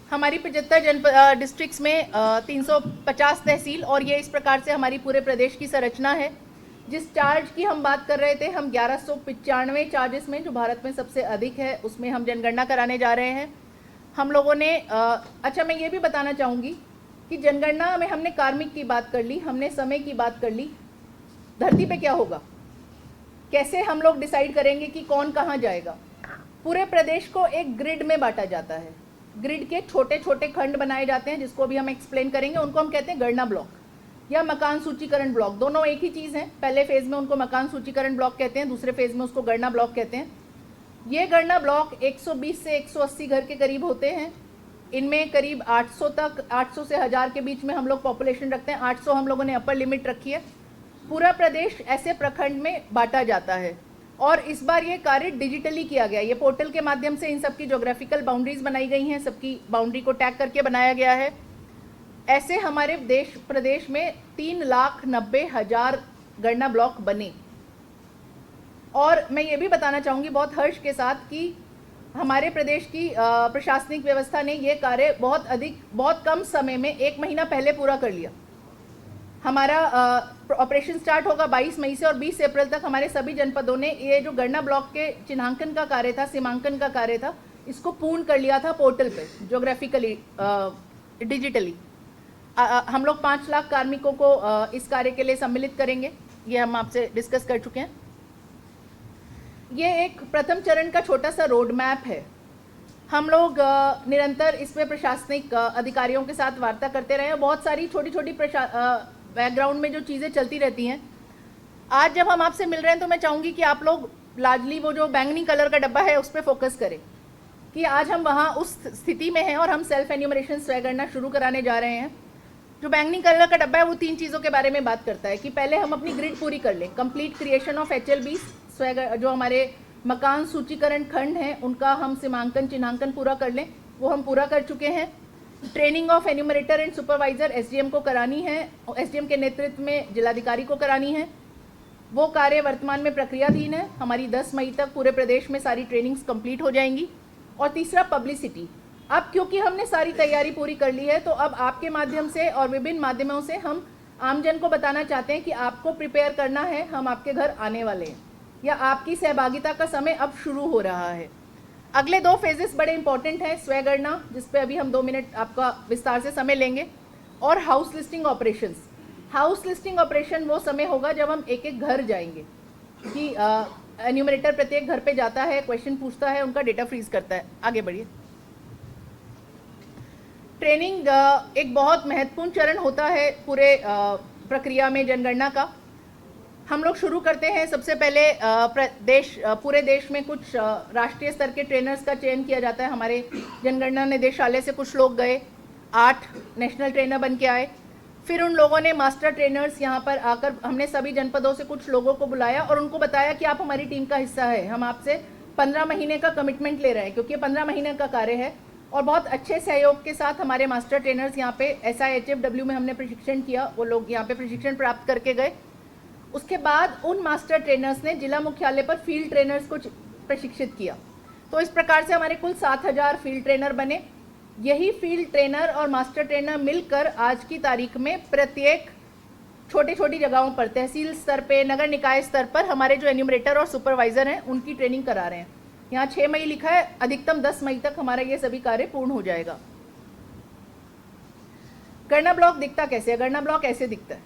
हमारी 75 जनपद डिस्ट्रिक्ट्स में 350 तहसील, और ये इस प्रकार से हमारी पूरे प्रदेश की संरचना है। जिस चार्ज की हम बात कर रहे थे, हम 1195 चार्जेस में, जो भारत में सबसे अधिक है, उसमें हम जनगणना कराने जा रहे हैं। हम लोगों ने अच्छा, मैं ये भी बताना चाहूँगी कि जनगणना में हमने कार्मिक की बात कर ली, हमने समय की बात कर ली। धरती पे क्या होगा, कैसे हम लोग डिसाइड करेंगे कि कौन कहाँ जाएगा। पूरे प्रदेश को एक ग्रिड में बांटा जाता है। ग्रिड के छोटे छोटे खंड बनाए जाते हैं, जिसको भी हम एक्सप्लेन करेंगे। उनको हम कहते हैं गणना ब्लॉक या मकान सूचीकरण ब्लॉक। दोनों एक ही चीज़ है। पहले फेज में उनको मकान सूचीकरण ब्लॉक कहते हैं, दूसरे फेज में उसको गणना ब्लॉक कहते हैं। ये गणना ब्लॉक 120 से 180 घर के करीब होते हैं। इनमें करीब 800 से 1000 के बीच में हम लोग पॉपुलेशन रखते हैं। 800 हम लोगों ने अपर लिमिट रखी है। पूरा प्रदेश ऐसे प्रखंड में बांटा जाता है, और इस बार ये कार्य डिजिटली किया गया। ये पोर्टल के माध्यम से इन सबकी ज्योग्राफिकल बाउंड्रीज बनाई गई हैं, सबकी बाउंड्री को टैग करके बनाया गया है। ऐसे हमारे प्रदेश में 3,90,000 गणना ब्लॉक बने। और मैं ये भी बताना चाहूँगी बहुत हर्ष के साथ कि हमारे प्रदेश की प्रशासनिक व्यवस्था ने ये कार्य बहुत कम समय में 1 महीना पहले पूरा कर लिया। हमारा ऑपरेशन स्टार्ट होगा 22 मई से, और 20 अप्रैल तक हमारे सभी जनपदों ने ये जो गणना ब्लॉक के चिन्हांकन का कार्य था, सीमांकन का कार्य था, इसको पूर्ण कर लिया था पोर्टल पे ज्योग्राफिकली डिजिटली। हम लोग 5 लाख कार्मिकों को इस कार्य के लिए सम्मिलित करेंगे, ये हम आपसे डिस्कस कर चुके हैं। ये एक प्रथम चरण का छोटा सा रोड मैप है। हम लोग निरंतर इसमें प्रशासनिक अधिकारियों के साथ वार्ता करते रहे हैं। बहुत सारी छोटी छोटी बैकग्राउंड में जो चीज़ें चलती रहती हैं। आज जब हम आपसे मिल रहे हैं तो मैं चाहूँगी कि आप लोग लाडली वो जो बैंगनी कलर का डब्बा है उस पर फोकस करें, कि आज हम वहाँ उस स्थिति में हैं और हम सेल्फ एन्यूमरेशन स्वयं शुरू कराने जा रहे हैं। जो बैंगनी कलर का डब्बा है वो 3 चीज़ों के बारे में बात करता है कि पहले हम अपनी ग्रिड पूरी कर लें, कंप्लीट क्रिएशन ऑफ HLB, जो हमारे मकान सूचीकरण खंड हैं उनका हम सीमांकन चिन्हांकन पूरा कर लें। वो हम पूरा कर चुके हैं। Training of enumerator and supervisor SDM को करानी है, और SDM के नेतृत्व में जिलाधिकारी को करानी है। वो कार्य वर्तमान में प्रक्रियाधीन है। हमारी 10 मई तक पूरे प्रदेश में सारी ट्रेनिंग्स कंप्लीट हो जाएंगी। और तीसरा पब्लिसिटी। अब क्योंकि हमने सारी तैयारी पूरी कर ली है, तो अब आपके माध्यम से और विभिन्न माध्यमों से हम आमजन को बताना चाहते हैं कि आपको प्रिपेयर करना है, हम आपके घर आने वाले हैं, या आपकी सहभागिता का समय अब शुरू हो रहा है। अगले 2 फेजेस बड़े इंपॉर्टेंट हैं। स्वयगणना, जिस पे अभी हम 2 मिनट आपका विस्तार से समय लेंगे, और house listing operations. House listing operation वो समय होगा जब हम एक एक घर जाएंगे, कि एन्यूमरेटर प्रत्येक घर पे जाता है, क्वेश्चन पूछता है, उनका डेटा फ्रीज करता है। आगे बढ़िए। ट्रेनिंग एक बहुत महत्वपूर्ण चरण होता है पूरे प्रक्रिया में जनगणना का। हम लोग शुरू करते हैं। सबसे पहले पूरे देश में कुछ राष्ट्रीय स्तर के ट्रेनर्स का चयन किया जाता है। हमारे जनगणना निदेशालय से कुछ लोग गए, 8 नेशनल ट्रेनर बन के आए। फिर उन लोगों ने मास्टर ट्रेनर्स यहाँ पर आकर, हमने सभी जनपदों से कुछ लोगों को बुलाया और उनको बताया कि आप हमारी टीम का हिस्सा है, हम आपसे 15 महीने का कमिटमेंट ले रहे हैं, क्योंकि 15 महीने का कार्य है। और बहुत अच्छे सहयोग के साथ हमारे मास्टर ट्रेनर्स यहाँ पे SIHFW में हमने प्रशिक्षण किया, वो लोग यहाँ पे प्रशिक्षण प्राप्त करके गए। उसके बाद उन मास्टर ट्रेनर्स ने जिला मुख्यालय पर फील्ड ट्रेनर्स को प्रशिक्षित किया। तो इस प्रकार से हमारे कुल 7000 फील्ड ट्रेनर बने। यही फील्ड ट्रेनर और मास्टर ट्रेनर मिलकर आज की तारीख में प्रत्येक छोटी छोटी जगहों पर, तहसील स्तर पे, नगर निकाय स्तर पर हमारे जो एन्यूमरेटर और सुपरवाइजर हैं उनकी ट्रेनिंग करा रहे हैं। यहाँ 6 मई लिखा है, अधिकतम 10 मई तक हमारा ये सभी कार्य पूर्ण हो जाएगा। गणना ब्लॉक दिखता कैसे है? गणना ब्लॉक ऐसे दिखता है।